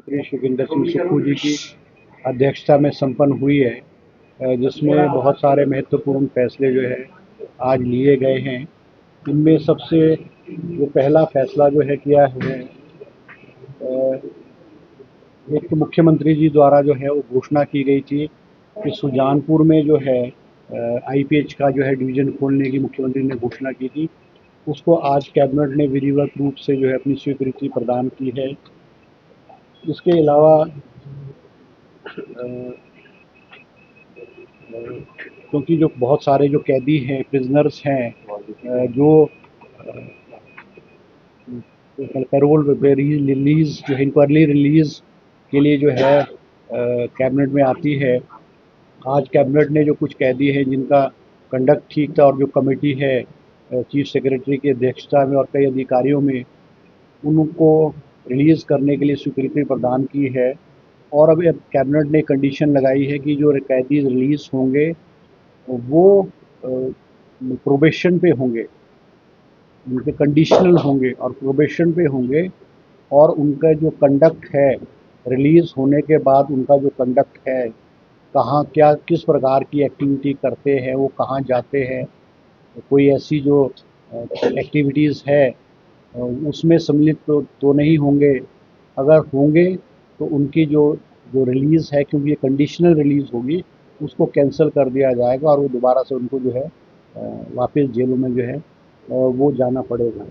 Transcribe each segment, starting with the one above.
मंत्री योगेंद्र सिंह सुक्खू जी की अध्यक्षता में संपन्न हुई है, जिसमें बहुत सारे महत्वपूर्ण फैसले जो है आज लिए गए हैं। इनमें सबसे जो पहला फैसला जो है किया है, एक तो मुख्यमंत्री जी द्वारा जो है वो घोषणा की गई थी कि सुजानपुर में जो है आईपीएच का जो है डिवीज़न खोलने की मुख्यमंत्री ने घोषणा की थी। उसको आज कैबिनेट ने विधिवत रूप से जो है अपनी स्वीकृति प्रदान की है। इसके अलावा क्योंकि जो बहुत सारे जो कैदी हैं, प्रिजनर्स हैं, जो पैरोल रिलीज़ जो है इनको अर्ली रिलीज़ के लिए जो है कैबिनेट में आती है। आज कैबिनेट ने जो कुछ कैदी हैं जिनका कंडक्ट ठीक था और जो कमेटी है चीफ सेक्रेटरी की अध्यक्षता में और कई अधिकारियों में, उनको रिलीज़ करने के लिए स्वीकृति प्रदान की है। और अब कैबिनेट ने कंडीशन लगाई है कि जो कैदी रिलीज़ होंगे वो प्रोबेशन पे होंगे, उनके कंडीशनल होंगे और प्रोबेशन पे होंगे। और उनका जो कंडक्ट है रिलीज़ होने के बाद, उनका जो कंडक्ट है, कहाँ क्या किस प्रकार की एक्टिविटी करते हैं, वो कहाँ जाते हैं, कोई ऐसी जो एक्टिविटीज़ है उसमें सम्मिलित तो नहीं होंगे। अगर होंगे तो उनकी जो जो रिलीज़ है, क्योंकि ये कंडीशनल रिलीज़ होगी, उसको कैंसिल कर दिया जाएगा और वो दोबारा से उनको जो है वापस जेलों में जो है वो जाना पड़ेगा।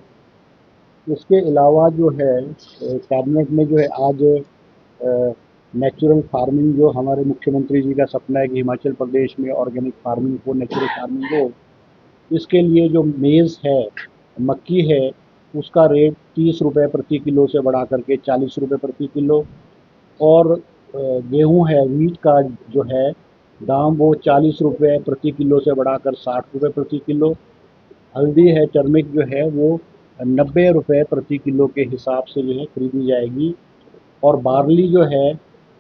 इसके अलावा जो है कैबिनेट ने जो है आज नेचुरल फार्मिंग, जो हमारे मुख्यमंत्री जी का सपना है कि हिमाचल प्रदेश में ऑर्गेनिक फार्मिंग हो, नेचुरल फार्मिंग हो, इसके लिए जो मेज़ है, मक्की है, उसका रेट 30 रुपये प्रति किलो से बढ़ा करके 40 रुपये प्रति किलो, और गेहूँ है, वीट का जो है दाम वो 40 रुपये प्रति किलो से बढ़ाकर 60 रुपये प्रति किलो। हल्दी है, टर्मिक जो है वो 90 रुपये प्रति किलो के हिसाब से जो है खरीदी जाएगी। और बार्ली जो है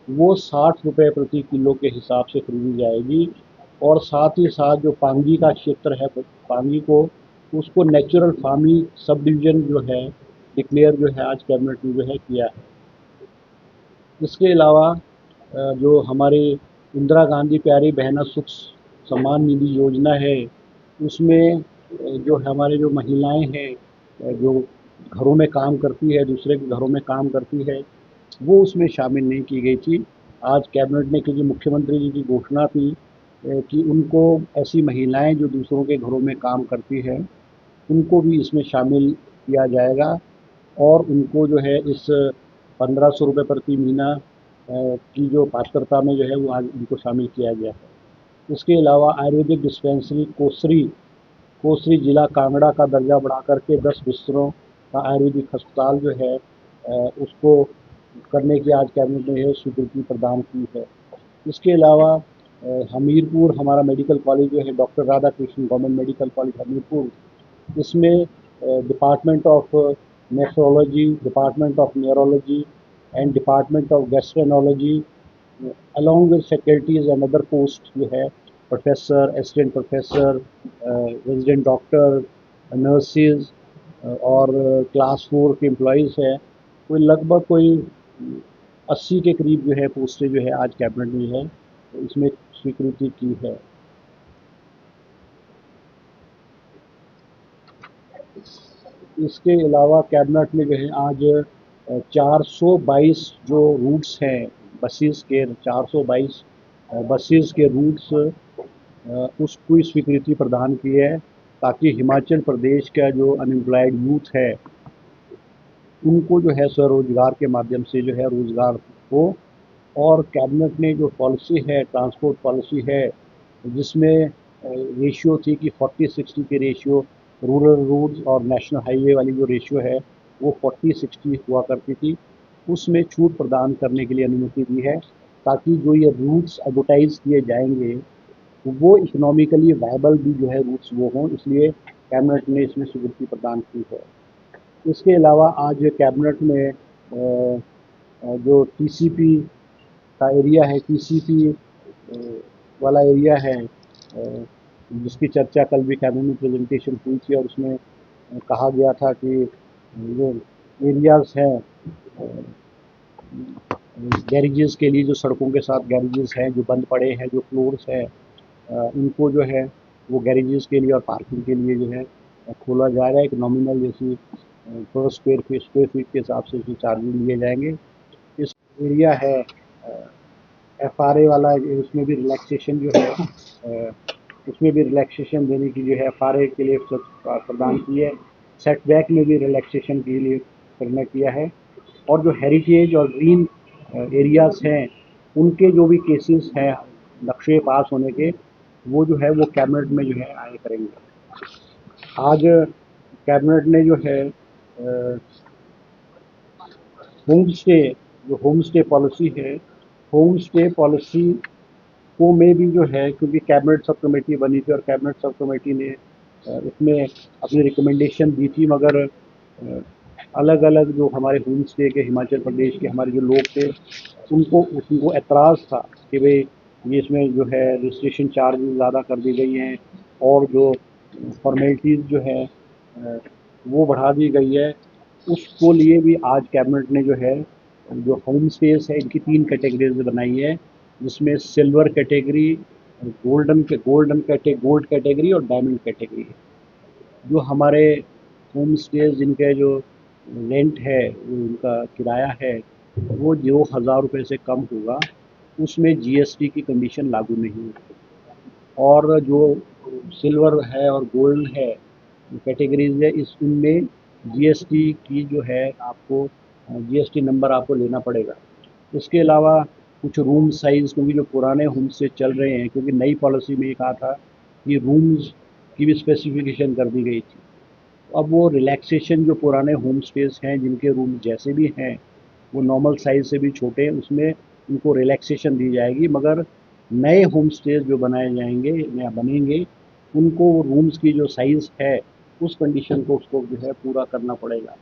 वो 60 रुपये प्रति किलो के हिसाब से खरीदी जाएगी। और साथ ही साथ जो पांगी का क्षेत्र है, पांगी को उसको नेचुरल फार्मिंग सब डिवीज़न जो है डिक्लेयर जो है आज कैबिनेट ने जो है किया है। इसके अलावा जो हमारे इंदिरा गांधी प्यारी बहना सुख सम्मान निधि योजना है, उसमें जो हमारे जो महिलाएं हैं जो घरों में काम करती है, दूसरे के घरों में काम करती है, वो उसमें शामिल नहीं की गई थी। आज कैबिनेट ने, क्योंकि मुख्यमंत्री जी की घोषणा थी कि उनको ऐसी महिलाएं जो दूसरों के घरों में काम करती हैं, उनको भी इसमें शामिल किया जाएगा और उनको जो है इस 1500 रुपये प्रति महीना की जो पात्रता में जो है वो आज उनको शामिल किया गया है। इसके अलावा आयुर्वेदिक डिस्पेंसरी कोसरी कोसरी जिला कांगड़ा का दर्जा बढ़ा करके 10 बिस्तरों का आयुर्वेदिक अस्पताल जो है उसको करने की आज कैबिनेट ने स्वीकृति प्रदान की है। इसके अलावा हमीरपुर हमारा मेडिकल कॉलेज जो है, doctor Radha Krishna government medical college Hamirpur, इसमें department of nephrology, department of neurology and department of gastroenterology along with faculties and other posts जो है, professor, assistant professor, resident doctor, nurses और क्लास 4 के एम्प्लॉयज़ है, कोई लगभग कोई 80 के करीब जो है पोस्टें जो है आज कैबिनेट में है इसमें स्वीकृति की है। इसके अलावा कैबिनेट में जो है आज 422 जो रूट्स हैं बसेस के, 422 बसेस के रूट्स उसकी स्वीकृति प्रदान की है, ताकि हिमाचल प्रदेश का जो अनएम्प्लॉयड यूथ है उनको जो है स्वरोजगार के माध्यम से जो है रोज़गार हो। और कैबिनेट ने जो पॉलिसी है, ट्रांसपोर्ट पॉलिसी है, जिसमें रेशियो थी कि 40-60 के रेशियो रूरल रोड्स और नेशनल हाईवे वाली जो रेशियो है वो 40-60 हुआ करती थी, उसमें छूट प्रदान करने के लिए अनुमति दी है, ताकि जो ये रूट्स एडवर्टाइज़ किए जाएंगे वो इकोनॉमिकली वायबल भी जो है रूट्स वो हों, इसलिए कैबिनेट ने इसमें स्वीकृति प्रदान की है। इसके अलावा आज कैबिनेट में जो टीसीपी का एरिया है, टीसीपी वाला एरिया है, जिसकी चर्चा कल भी कैबिनेट में प्रेजेंटेशन हुई थी और उसमें कहा गया था कि जो एरियाज़ हैं गैरेजेस के लिए जो सड़कों के साथ गैरेजेस हैं जो बंद पड़े हैं, जो फ्लोर्स हैं, उनको जो है वो गैरेजेस के लिए और पार्किंग के लिए जो है खोला जा रहा है। एक नॉमिनल जैसी पर स्क्वायर फीट के हिसाब से चार्जेज लिए जाएंगे। इस एरिया है एफआरए वाला, उसमें भी रिलैक्सेशन जो है उसमें भी रिलैक्सेशन देने की जो है एफआरए के लिए प्रदान की है। सेटबैक में भी रिलैक्सेशन के लिए करना किया है। और जो हेरिटेज और ग्रीन एरियाज हैं उनके जो भी केसेस हैं नक्शे पास होने के, वो जो है वो कैबिनेट में जो है आए करेंगे। आज कैबिनेट ने जो है होम स्टे, जो होम स्टे पॉलिसी है, होम स्टे पॉलिसी को में भी जो है, क्योंकि कैबिनेट सब कमेटी बनी थी और कैबिनेट सब कमेटी ने इसमें अपनी रिकमेंडेशन दी थी, मगर अलग अलग जो हमारे होम स्टे के हिमाचल प्रदेश के हमारे जो लोग थे उनको एतराज़ था कि भाई ये इसमें जो है रजिस्ट्रेशन चार्ज ज़्यादा कर दी गई हैं और जो फॉर्मेलिटीज़ जो है वो बढ़ा दी गई है। उसको लिए भी आज कैबिनेट ने जो है जो होम स्टेज है इनकी 3 कैटेगरीज बनाई है, जिसमें सिल्वर कैटेगरी, गोल्ड कैटेगरी और डायमंड कैटेगरी है। जो हमारे होम स्टेज जिनके जो रेंट है, वो उनका किराया है, वो जो 1000 रुपये से कम होगा उसमें जीएसटी की कंडीशन लागू नहीं होगी। और जो सिल्वर है और गोल्ड है कैटेगरीज है, इस इनमें जीएसटी की जो है आपको जीएसटी नंबर आपको लेना पड़ेगा। इसके अलावा कुछ रूम साइज़, क्योंकि जो पुराने होम स्टे चल रहे हैं, क्योंकि नई पॉलिसी में ये कहा था कि रूम्स की भी स्पेसिफिकेशन कर दी गई थी। अब वो रिलैक्सेशन जो पुराने होम स्टेज हैं जिनके रूम जैसे भी हैं वो नॉर्मल साइज़ से भी छोटे हैं, उसमें उनको रिलैक्सेशन दी जाएगी, मगर नए होम स्टेज जो बनाए जाएंगे या बनेंगे उनको रूम्स की जो साइज़ है उस कंडीशन को उसको जो है पूरा करना पड़ेगा।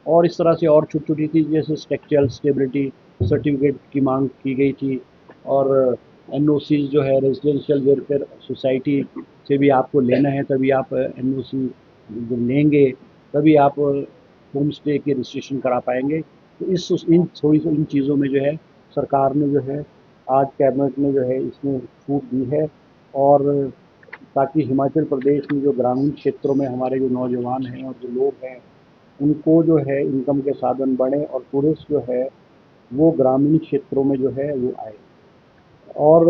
और इस तरह से और छोटी-छोटी चीज़ जैसे स्ट्रक्चरल स्टेबिलिटी सर्टिफिकेट की मांग की गई थी। और एनओसीज़ जो है रेजिडेंशियल वेलफेयर सोसाइटी से भी आपको लेना है, तभी आप एनओसी जब लेंगे तभी आप होम स्टे की रजिस्ट्रेशन करा पाएंगे। तो इस इन थोड़ी सी इन चीज़ों में जो है सरकार ने जो है आज कैबिनेट ने जो है इसमें छूट दी है। और ताकि हिमाचल प्रदेश में जो ग्रामीण क्षेत्रों में हमारे जो नौजवान हैं और जो लोग हैं उनको जो है इनकम के साधन बढ़े और टूरिस्ट जो है वो ग्रामीण क्षेत्रों में जो है वो आए। और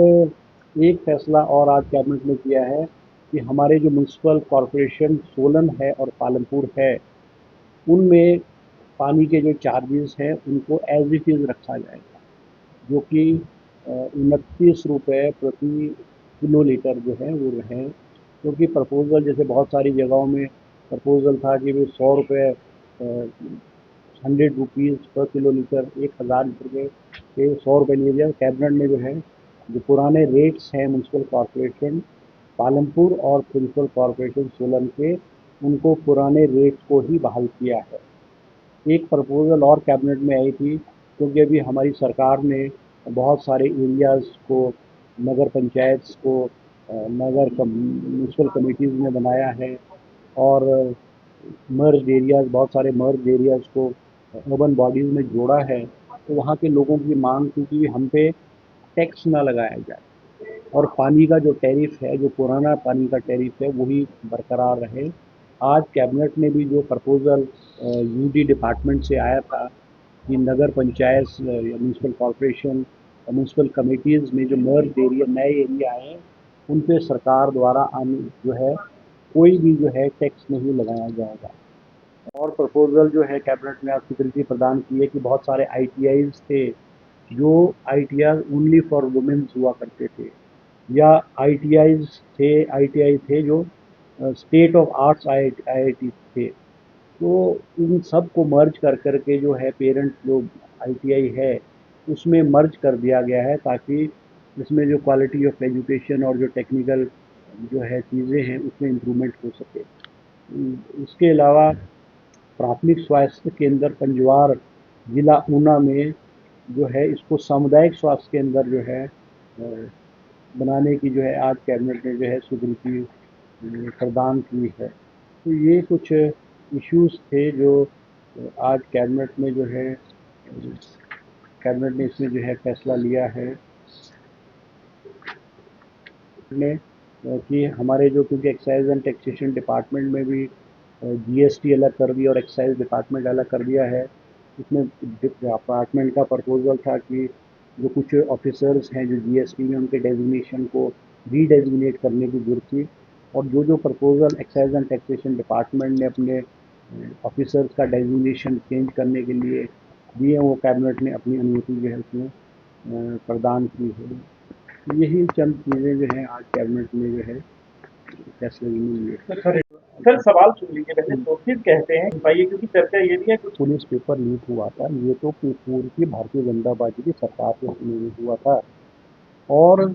एक फैसला और आज कैबिनेट ने किया है कि हमारे जो म्यूनसिपल कॉरपोरेशन सोलन है और पालमपुर है उनमें पानी के जो चार्जेस हैं उनको एज इट इज़ रखा जाएगा, जो कि 29 रुपये प्रति किलो लीटर जो है वो रहें। क्योंकि प्रपोज़ल जैसे बहुत सारी जगहों में प्रपोज़ल था कि भाई 100 रुपये 100 रुपीज़ पर किलो लीटर, 1000 लीटर के 100 रुपये लिए जाए। कैबिनेट ने जो है जो पुराने रेट्स हैं म्यूनसिपल कॉरपोरेशन पालमपुर और म्यूनसिपल कॉरपोरेशन सोलन के, उनको पुराने रेट्स को ही बहाल किया है। एक प्रपोज़ल और कैबिनेट में आई थी, क्योंकि अभी हमारी सरकार ने बहुत सारे एरियाज़ को नगर पंचायत को म्यूनसिपल कमेटीज़ में बनाया है। और मर्ज एरियाज़, बहुत सारे मर्ज एरियाज़ को अर्बन बॉडीज़ में जोड़ा है। तो वहाँ के लोगों की मांग थी कि हम पे टैक्स ना लगाया जाए और पानी का जो टैरिफ है, जो पुराना पानी का टैरिफ है वही बरकरार रहे। आज कैबिनेट ने भी जो प्रपोज़ल यूडी डिपार्टमेंट से आया था कि नगर पंचायत या म्यूनसिपल कॉरपोरेशन और म्यूनसिपल कमेटीज़ में जो मर्ज एरिया नए एरिया आए हैं उन पे सरकार द्वारा जो है कोई भी जो है टैक्स नहीं लगाया जाएगा। और प्रपोज़ल जो है कैबिनेट ने आज स्वीकृति प्रदान की है कि बहुत सारे आईटीआईज़ थे जो आईटीआई ओनली फॉर वुमेन्स हुआ करते थे, या आईटीआई थे जो स्टेट ऑफ आर्ट्स आईआईटी थे। तो इन सब को मर्ज कर कर के जो है पेरेंट जो आईटीआई है उसमें मर्ज कर दिया गया है, ताकि इसमें जो क्वालिटी ऑफ एजुकेशन और जो टेक्निकल जो है चीज़ें हैं उसमें इम्प्रूवमेंट हो सके। इसके अलावा प्राथमिक स्वास्थ्य केंद्र पंजवार जिला ऊना में जो है इसको सामुदायिक स्वास्थ्य केंद्र जो है बनाने की जो है आज कैबिनेट ने जो है स्वीकृति प्रदान की है। तो ये कुछ इश्यूज थे जो आज कैबिनेट में जो है कैबिनेट ने इसमें जो है फैसला लिया है ने कि हमारे जो, क्योंकि एक्साइज एंड टैक्सेशन डिपार्टमेंट में भी जीएसटी अलग कर दिया और एक्साइज डिपार्टमेंट अलग कर दिया है। इसमें डिपार्टमेंट का प्रपोजल था कि जो कुछ ऑफिसर्स हैं जो जीएसटी में, उनके डेजिग्नेशन को रीडेजिग्नेट करने की जरूरत थी, और जो जो proposal excise and taxation department ने अपने ऑफिसर्स का डेजिग्नेशन चेंज करने के लिए दिए, वो कैबिनेट ने अपनी अनुमति जो है उसमें प्रदान की है। यही चंद चीज़ें जो हैं आज कैबिनेट में जो है फैसले लिए। सर सवाल सुन लीजिए पहले, तो फिर कहते हैं भाई, क्योंकि चर्चा ये भी है कुछ पुलिस पेपर लीक हुआ था, ये तो पूर्व की भारतीय जनता पार्टी की सरकार के समय में हुआ था, और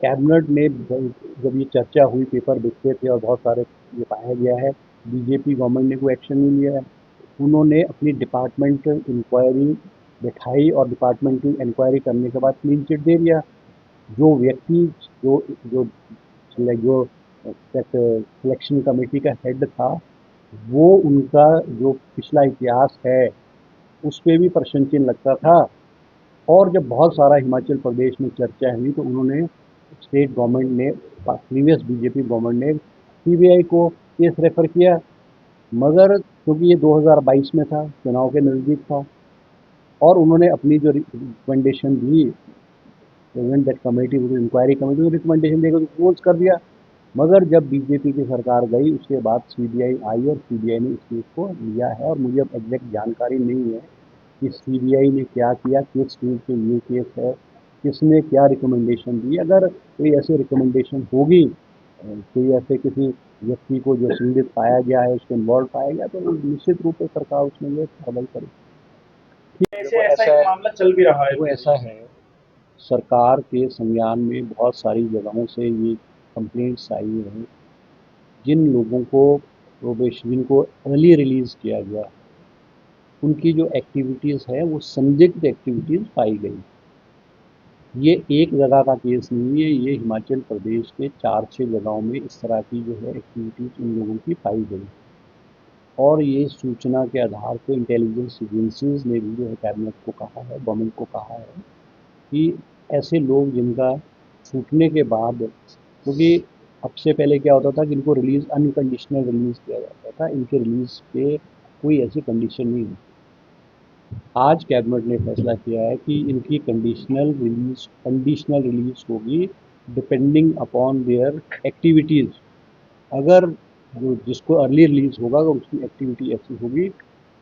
कैबिनेट ने जब ये चर्चा हुई, पेपर बिकते थे और बहुत सारे ये पाया गया है, बीजेपी गवर्नमेंट ने कोई एक्शन नहीं लिया है। उन्होंने अपनी डिपार्टमेंटल इंक्वायरी बैठाई और डिपार्टमेंटल इंक्वायरी करने के बाद क्लीन चिट दे दिया। जो व्यक्ति जो जो जो सिलेक्शन कमेटी का हेड था, वो उनका जो पिछला इतिहास है उस पर भी प्रश्न चिन्ह लगता था। और जब बहुत सारा हिमाचल प्रदेश में चर्चा हुई तो उन्होंने, स्टेट गवर्नमेंट ने, प्रीवियस बीजेपी गवर्नमेंट ने सीबीआई को केस रेफर किया, मगर क्योंकि ये 2022 में था, चुनाव के नज़दीक था, और उन्होंने अपनी जो रिकमेंडेशन दी, present that committee, inquiry committee को रिकमेंडेशन देकर क्लोज कर दिया। मगर जब बीजेपी की सरकार गई उसके बाद सीबीआई आई और सीबीआई ने इस केस को लिया है, और मुझे अब एग्जैक्ट जानकारी नहीं है कि सीबीआई ने क्या किया, किस स्टेज पे ये केस है, किसने क्या रिकमेंडेशन दी। अगर कोई ऐसी रिकमेंडेशन होगी, कोई ऐसे किसी व्यक्ति को जो संदिग्ध पाया गया है, उसको इन्वॉल्व पाया गया, तो निश्चित रूप से सरकार उसमें ये कार्रवाई करेगी। ऐसे ऐसा एक मामला चल भी रहा है। वो ऐसा है, सरकार के संज्ञान में बहुत सारी जगहों से ये कंप्लेंट्स आई हैं, जिन लोगों को प्रोबेशन, जिनको अर्ली रिलीज़ किया गया, उनकी जो एक्टिविटीज़ है वो संदिग्ध एक्टिविटीज़ पाई गई। ये एक जगह का केस नहीं है, ये हिमाचल प्रदेश के 4-6 जगहों में इस तरह की जो है एक्टिविटीज़ उन लोगों की पाई गई, और ये सूचना के आधार पर इंटेलिजेंस एजेंसीज ने भी जो है कैबिनेट को कहा है, गवर्नमेंट को कहा है कि ऐसे लोग जिनका छूटने के बाद, क्योंकि अब से पहले क्या होता था कि इनको रिलीज़, अनकंडीशनल रिलीज़ किया जाता था, इनके रिलीज़ पे कोई ऐसी कंडीशन नहीं है। आज कैबिनेट ने फैसला किया है कि इनकी कंडीशनल रिलीज़ होगी डिपेंडिंग अपॉन देयर एक्टिविटीज़। अगर जो जिसको अर्ली रिलीज़ होगा, अगर उसकी एक्टिविटी ऐसी होगी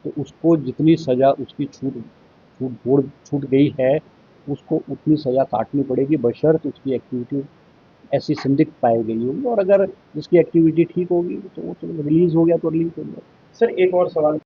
तो उसको जितनी सज़ा उसकी छूट गई है, उसको उतनी सज़ा काटनी पड़ेगी, बशर्त उसकी एक्टिविटी ऐसी संदिग्ध पाई गई होगी। और अगर जिसकी एक्टिविटी ठीक होगी तो वो तो रिलीज़ हो गया तो रिलीज़ हो गया। सर एक और सवाल